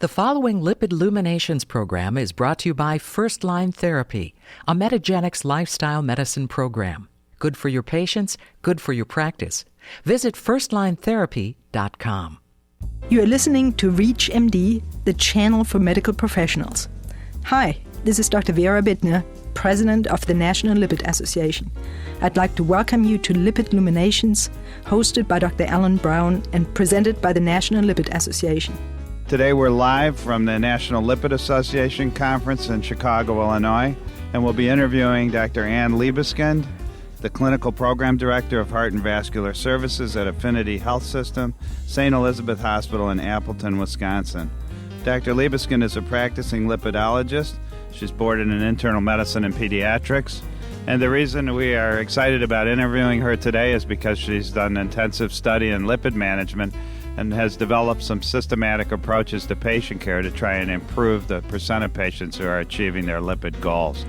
The following Lipid Luminations program is brought to you by First Line Therapy, a Metagenics lifestyle medicine program. Good for your patients, good for your practice. Visit firstlinetherapy.com. You are listening to ReachMD, the channel for medical professionals. Hi, this is Dr. Vera Bittner, President of the National Lipid Association. I'd like to welcome you to Lipid Luminations, hosted by Dr. Alan Brown and presented by the National Lipid Association. Today we're live from the National Lipid Association conference in Chicago, Illinois, and we'll be interviewing Dr. Liebeskind, the Clinical Program Director of Heart and Vascular Services at Affinity Health System, St. Elizabeth Hospital in Appleton, Wisconsin. Dr. Liebeskind is a practicing lipidologist. She's boarded in internal medicine and pediatrics. And the reason we are excited about interviewing her today is because she's done intensive study in lipid management and has developed some systematic approaches to patient care to try and improve the percent of patients who are achieving their lipid goals.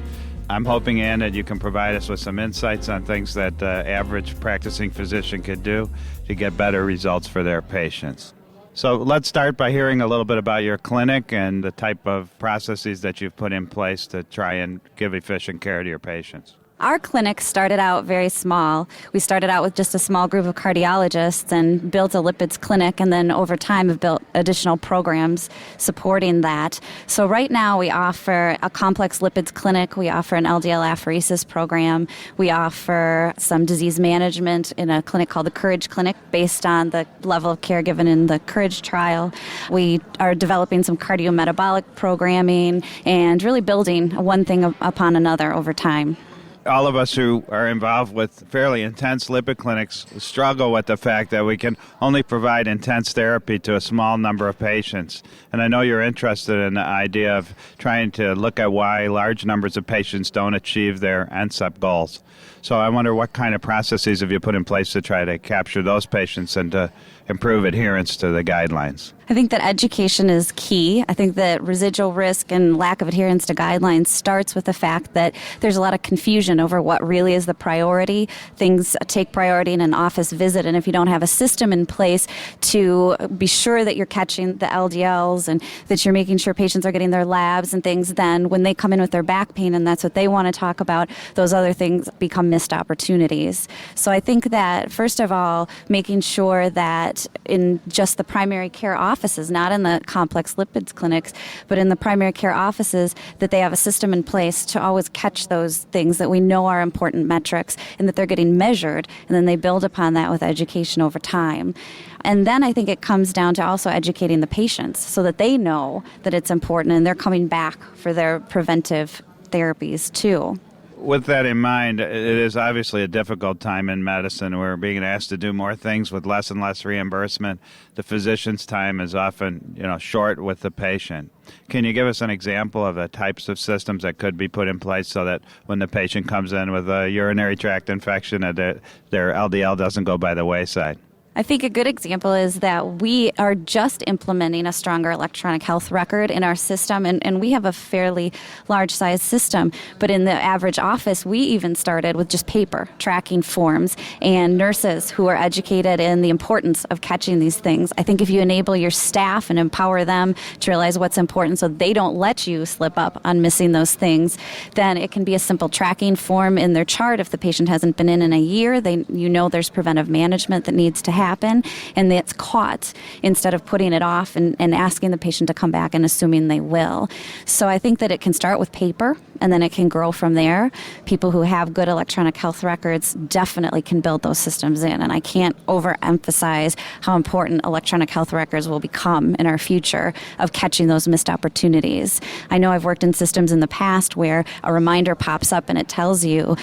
I'm hoping, Ann, that you can provide us with some insights on things that the average practicing physician could do to get better results for their patients. So let's start by hearing a little bit about your clinic and the type of processes that you've put in place to try and give efficient care to your patients. Our clinic started out very small. We started out with just a small group of cardiologists and built a lipids clinic, and then over time have built additional programs supporting that. So right now we offer a complex lipids clinic. We offer an LDL apheresis program. We offer some disease management in a clinic called the Courage Clinic based on the level of care given in the Courage trial. We are developing some cardiometabolic programming and really building one thing upon another over time. All of us who are involved with fairly intense lipid clinics struggle with the fact that we can only provide intense therapy to a small number of patients. And I know you're interested in the idea of trying to look at why large numbers of patients don't achieve their NSEP goals. So I wonder what kind of processes have you put in place to try to capture those patients and to improve adherence to the guidelines? I think that education is key. I think that residual risk and lack of adherence to guidelines starts with the fact that there's a lot of confusion over what really is the priority. Things take priority in an office visit, and if you don't have a system in place to be sure that you're catching the LDLs and that you're making sure patients are getting their labs and things, then when they come in with their back pain and that's what they want to talk about, those other things become missed opportunities. So I think that, first of all, making sure that in just the primary care offices, not in the complex lipids clinics, but in the primary care offices, that they have a system in place to always catch those things that we know are important metrics and that they're getting measured, and then they build upon that with education over time. And then I think it comes down to also educating the patients so that they know that it's important and they're coming back for their preventive therapies too. With that in mind, it is obviously a difficult time in medicine. We're being asked to do more things with less and less reimbursement. The physician's time is often, short with the patient. Can you give us an example of the types of systems that could be put in place so that when the patient comes in with a urinary tract infection, their LDL doesn't go by the wayside? I think a good example is that we are just implementing a stronger electronic health record in our system, and we have a fairly large-sized system. But in the average office, we even started with just paper, tracking forms, and nurses who are educated in the importance of catching these things. I think if you enable your staff and empower them to realize what's important so they don't let you slip up on missing those things, then it can be a simple tracking form in their chart. If the patient hasn't been in a year, there's preventive management that needs to happen, and that's caught instead of putting it off and asking the patient to come back and assuming they will. So I think that it can start with paper, and then it can grow from there. People who have good electronic health records definitely can build those systems in, and I can't overemphasize how important electronic health records will become in our future of catching those missed opportunities. I know I've worked in systems in the past where a reminder pops up and it tells you,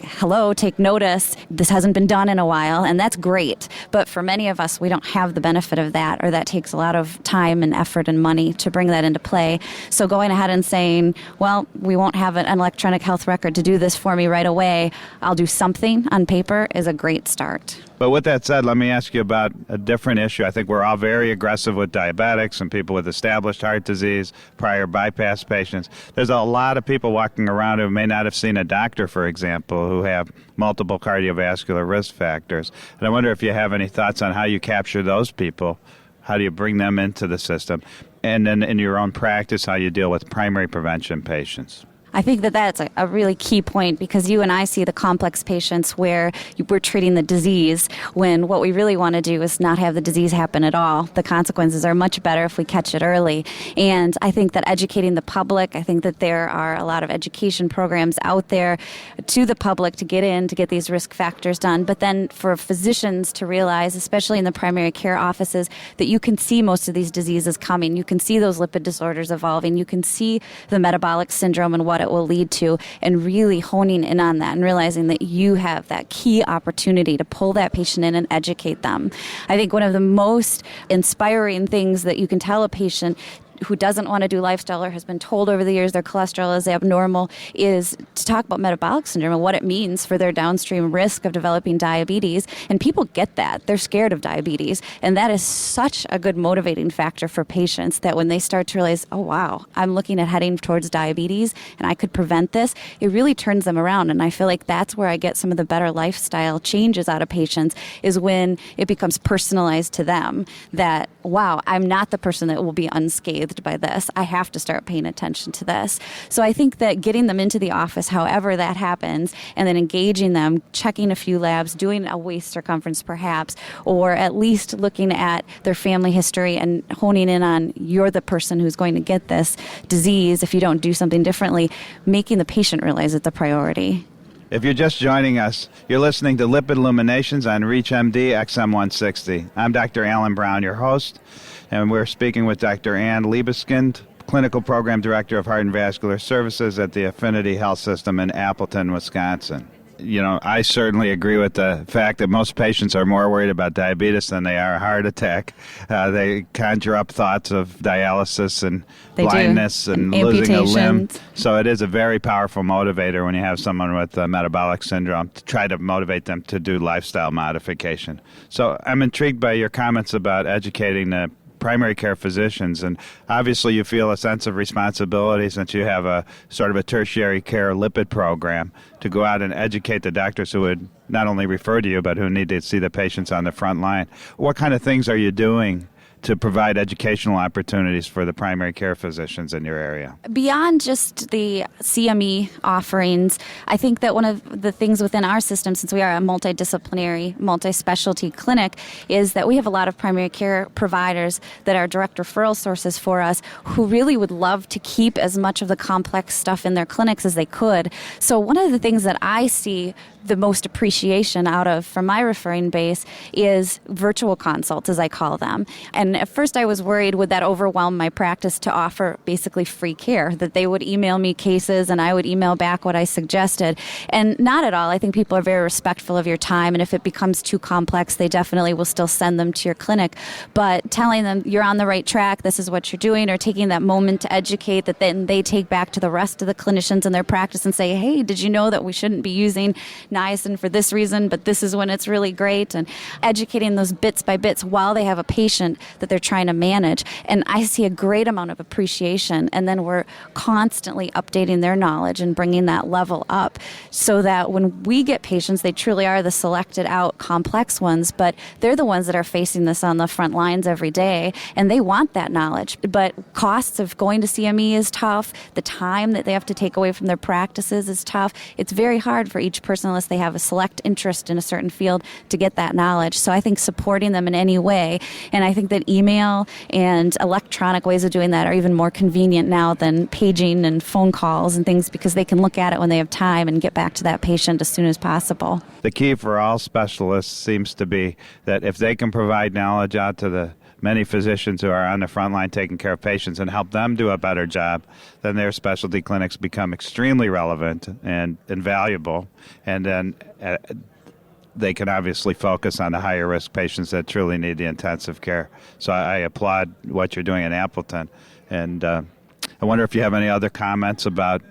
hello, take notice, this hasn't been done in a while, and that's great. But for many of us, we don't have the benefit of that, or that takes a lot of time and effort and money to bring that into play. So going ahead and saying, well, we won't have an electronic health record to do this for me right away, I'll do something on paper, is a great start. But with that said, let me ask you about a different issue. I think we're all very aggressive with diabetics and people with established heart disease, prior bypass patients. There's a lot of people walking around who may not have seen a doctor, for example, who have multiple cardiovascular risk factors. And I wonder if you have any thoughts on how you capture those people. How do you bring them into the system? And then in your own practice, how you deal with primary prevention patients. I think that that's a really key point, because you and I see the complex patients where we're treating the disease when what we really want to do is not have the disease happen at all. The consequences are much better if we catch it early. And I think that educating the public, I think that there are a lot of education programs out there to the public to get these risk factors done. But then for physicians to realize, especially in the primary care offices, that you can see most of these diseases coming. You can see those lipid disorders evolving. You can see the metabolic syndrome and what it will lead to, and really honing in on that and realizing that you have that key opportunity to pull that patient in and educate them. I think one of the most inspiring things that you can tell a patient who doesn't want to do lifestyle or has been told over the years their cholesterol is abnormal is to talk about metabolic syndrome and what it means for their downstream risk of developing diabetes. And people get that. They're scared of diabetes. And that is such a good motivating factor for patients, that when they start to realize, oh, wow, I'm looking at heading towards diabetes and I could prevent this, it really turns them around. And I feel like that's where I get some of the better lifestyle changes out of patients, is when it becomes personalized to them, that, wow, I'm not the person that will be unscathed by this. I have to start paying attention to this. So I think that getting them into the office, however that happens, and then engaging them, checking a few labs, doing a waist circumference perhaps, or at least looking at their family history and honing in on, you're the person who's going to get this disease if you don't do something differently, making the patient realize it's a priority. If you're just joining us, you're listening to Lipid Illuminations on ReachMD XM160. I'm Dr. Alan Brown, your host, and we're speaking with Dr. Ann Liebeskind, Clinical Program Director of Heart and Vascular Services at the Affinity Health System in Appleton, Wisconsin. You know, I certainly agree with the fact that most patients are more worried about diabetes than they are a heart attack. They conjure up thoughts of dialysis and blindness and losing a limb. So it is a very powerful motivator when you have someone with metabolic syndrome to try to motivate them to do lifestyle modification. So I'm intrigued by your comments about educating the primary care physicians, and obviously you feel a sense of responsibility since you have a sort of a tertiary care lipid program to go out and educate the doctors who would not only refer to you but who need to see the patients on the front line. What kind of things are you doing to provide educational opportunities for the primary care physicians in your area? Beyond just the CME offerings, I think that one of the things within our system, since we are a multidisciplinary, multi-specialty clinic, is that we have a lot of primary care providers that are direct referral sources for us who really would love to keep as much of the complex stuff in their clinics as they could. So one of the things that I see the most appreciation out of from my referring base is virtual consults, as I call them. And at first I was worried, would that overwhelm my practice to offer basically free care, that they would email me cases and I would email back what I suggested. And not at all. I think people are very respectful of your time, and if it becomes too complex, they definitely will still send them to your clinic. But telling them you're on the right track, this is what you're doing, or taking that moment to educate that then they take back to the rest of the clinicians in their practice and say, hey, did you know that we shouldn't be using niacin for this reason, but this is when it's really great, and educating those bits by bits while they have a patient that they're trying to manage. And I see a great amount of appreciation, and then we're constantly updating their knowledge and bringing that level up so that when we get patients, they truly are the selected out complex ones, but they're the ones that are facing this on the front lines every day, and they want that knowledge. But costs of going to CME is tough. The time that they have to take away from their practices is tough. It's very hard for each person, unless they have a select interest in a certain field, to get that knowledge. So I think supporting them in any way, and I think that email and electronic ways of doing that are even more convenient now than paging and phone calls and things, because they can look at it when they have time and get back to that patient as soon as possible. The key for all specialists seems to be that if they can provide knowledge out to the many physicians who are on the front line taking care of patients and help them do a better job, then their specialty clinics become extremely relevant and valuable. And then they can obviously focus on the higher risk patients that truly need the intensive care. So I applaud what you're doing in Appleton. And I wonder if you have any other comments about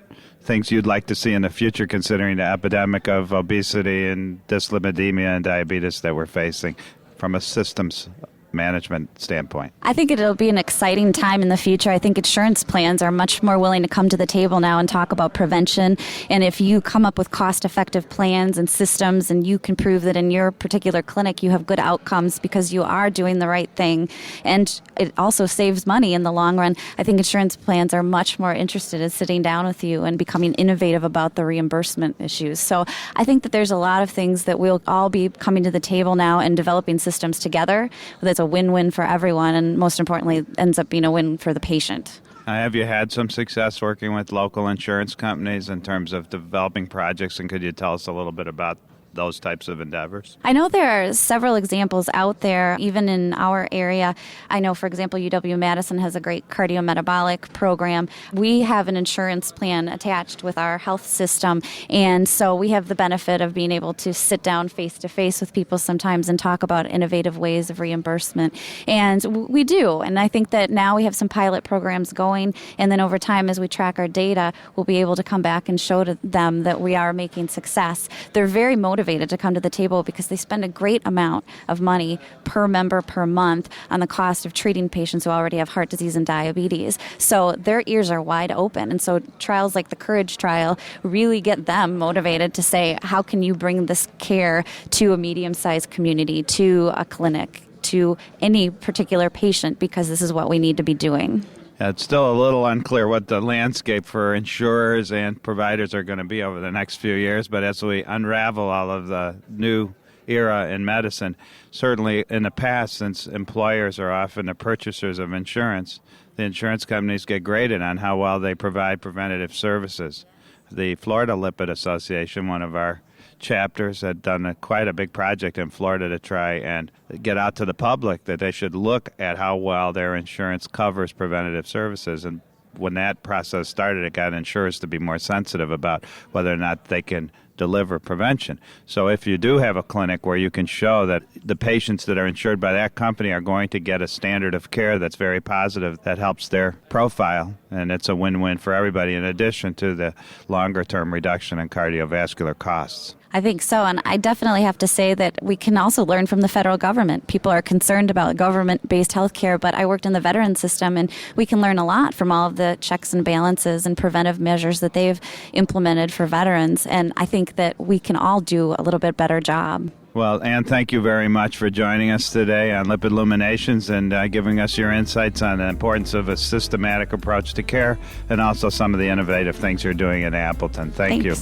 things you'd like to see in the future, considering the epidemic of obesity and dyslipidemia and diabetes that we're facing from a systems management standpoint? I think it'll be an exciting time in the future. I think insurance plans are much more willing to come to the table now and talk about prevention. And if you come up with cost-effective plans and systems and you can prove that in your particular clinic you have good outcomes because you are doing the right thing, and it also saves money in the long run, I think insurance plans are much more interested in sitting down with you and becoming innovative about the reimbursement issues. So I think that there's a lot of things that we'll all be coming to the table now and developing systems together that's a win-win for everyone, and most importantly, ends up being a win for the patient. Have you had some success working with local insurance companies in terms of developing projects, and could you tell us a little bit about those types of endeavors? I know there are several examples out there, even in our area. I know, for example, UW-Madison has a great cardiometabolic program. We have an insurance plan attached with our health system, and so we have the benefit of being able to sit down face-to-face with people sometimes and talk about innovative ways of reimbursement. And we do, and I think that now we have some pilot programs going, and then over time, as we track our data, we'll be able to come back and show to them that we are making success. They're very motivated to come to the table because they spend a great amount of money per member per month on the cost of treating patients who already have heart disease and diabetes. So their ears are wide open. And so trials like the Courage trial really get them motivated to say, how can you bring this care to a medium-sized community, to a clinic, to any particular patient, because this is what we need to be doing. It's still a little unclear what the landscape for insurers and providers are going to be over the next few years, but as we unravel all of the new era in medicine, certainly in the past, since employers are often the purchasers of insurance, the insurance companies get graded on how well they provide preventative services. The Florida Lipid Association, one of our chapters, had done quite a big project in Florida to try and get out to the public that they should look at how well their insurance covers preventative services. And when that process started, it got insurers to be more sensitive about whether or not they can deliver prevention. So if you do have a clinic where you can show that the patients that are insured by that company are going to get a standard of care that's very positive, that helps their profile, and it's a win-win for everybody in addition to the longer-term reduction in cardiovascular costs. I think so, and I definitely have to say that we can also learn from the federal government. People are concerned about government-based health care, but I worked in the veteran system, and we can learn a lot from all of the checks and balances and preventive measures that they've implemented for veterans, and I think that we can all do a little bit better job. Well, Ann, thank you very much for joining us today on Lipid Illuminations and giving us your insights on the importance of a systematic approach to care and also some of the innovative things you're doing at Appleton. Thank you.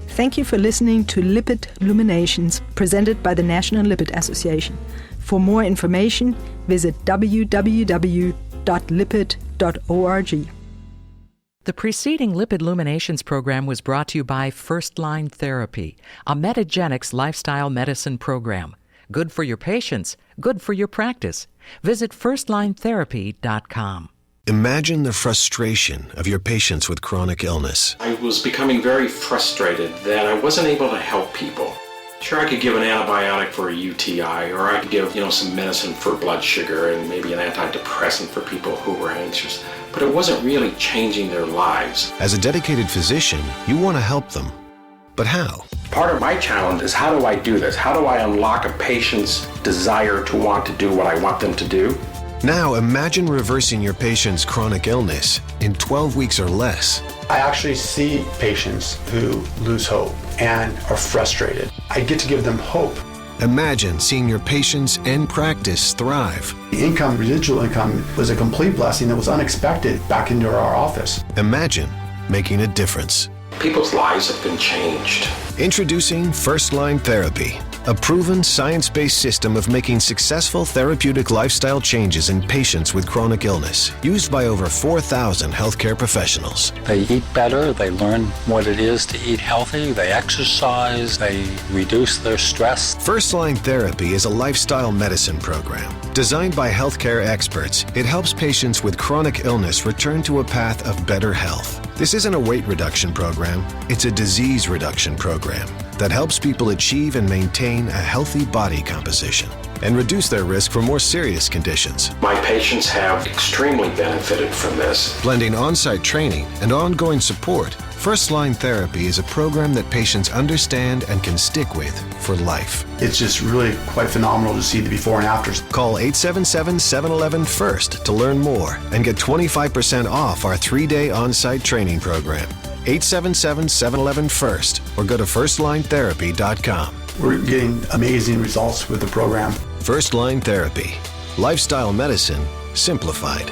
Thank you for listening to Lipid Illuminations, presented by the National Lipid Association. For more information, visit www.lipid.org. The preceding Lipid Illuminations program was brought to you by First Line Therapy, a Metagenics lifestyle medicine program. Good for your patients, good for your practice. Visit firstlinetherapy.com. Imagine the frustration of your patients with chronic illness. I was becoming very frustrated that I wasn't able to help people. Sure, I could give an antibiotic for a UTI, or I could give, some medicine for blood sugar and maybe an antidepressant for people who were anxious, but it wasn't really changing their lives. As a dedicated physician, you want to help them. But how? Part of my challenge is, how do I do this? How do I unlock a patient's desire to want to do what I want them to do? Now imagine reversing your patient's chronic illness in 12 weeks or less. I actually see patients who lose hope and are frustrated. I get to give them hope. Imagine seeing your patients and practice thrive. The residual income, was a complete blessing that was unexpected back into our office. Imagine making a difference. People's lives have been changed. Introducing First Line Therapy, a proven science-based system of making successful therapeutic lifestyle changes in patients with chronic illness, used by over 4,000 healthcare professionals. They eat better, they learn what it is to eat healthy, they exercise, they reduce their stress. First Line Therapy is a lifestyle medicine program. Designed by healthcare experts, it helps patients with chronic illness return to a path of better health. This isn't a weight reduction program, it's a disease reduction program that helps people achieve and maintain a healthy body composition and reduce their risk for more serious conditions. My patients have extremely benefited from this. Blending on-site training and ongoing support, First Line Therapy is a program that patients understand and can stick with for life. It's just really quite phenomenal to see the before and afters. Call 877-711-FIRST to learn more and get 25% off our 3-day on-site training program. 877-711-FIRST or go to firstlinetherapy.com. We're getting amazing results with the program. First Line Therapy. Lifestyle medicine simplified.